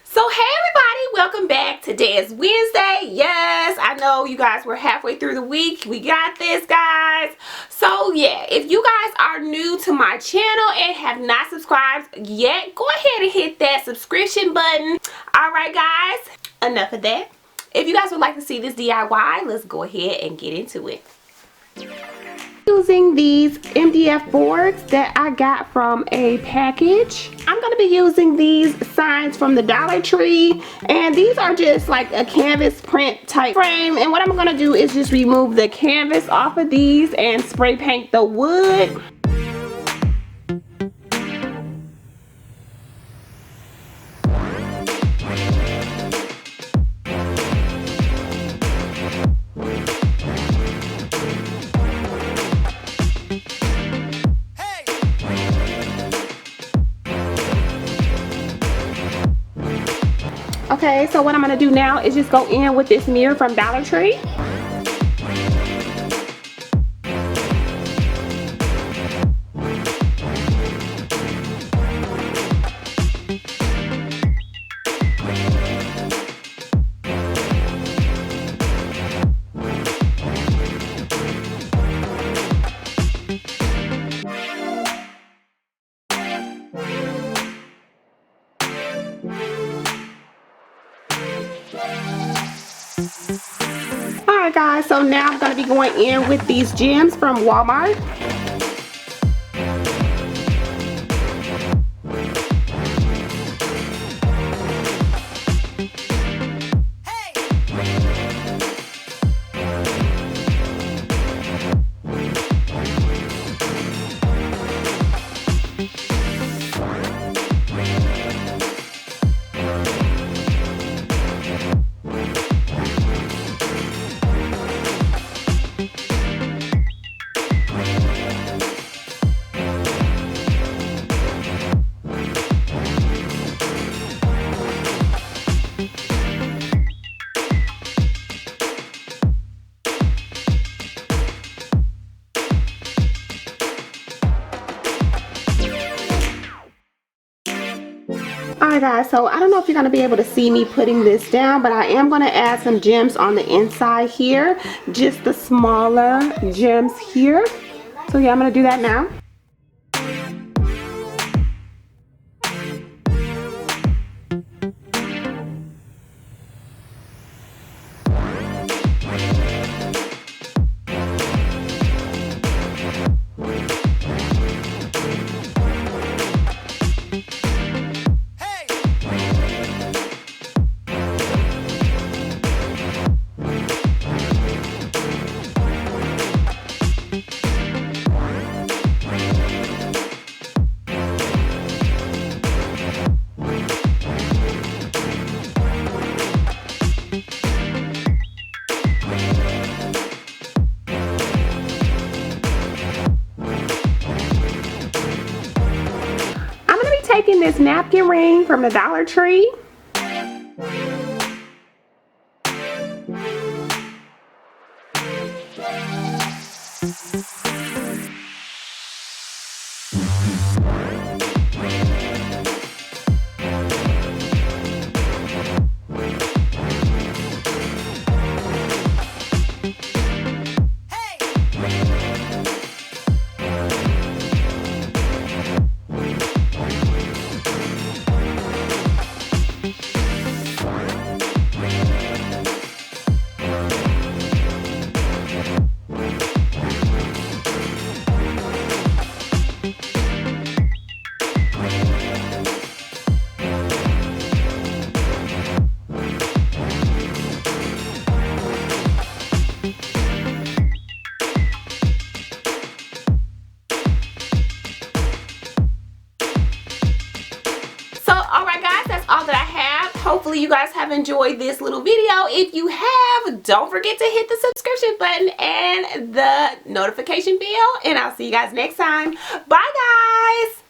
So hey everybody, welcome back. Today is Wednesday. Yes, I know you guys were halfway through the week. We got this, guys. So yeah, if you guys are new to my channel and have not subscribed yet, go ahead and hit that subscription button. Alright guys, enough of that. If you guys would like to see this DIY, let's go ahead and get into it. Using these MDF boards that I got from a package. I'm going to be using these signs from the Dollar Tree, and these are just like a canvas print type frame, and what I'm going to do is just remove the canvas off of these and spray paint the wood. Okay, so what I'm going to do now is just go in with this mirror from Dollar Tree. Alright guys, so now I'm going to be going in with these gems from Walmart. Alright guys, so I don't know if you're going to be able to see me putting this down, but I am going to add some gems on the inside here. Just the smaller gems here. So yeah, I'm going to do that now. Taking this napkin ring from the Dollar Tree. All that I have. Hopefully you guys have enjoyed this little video. If you have, don't forget to hit the subscription button and the notification bell, and I'll see you guys next time. Bye guys.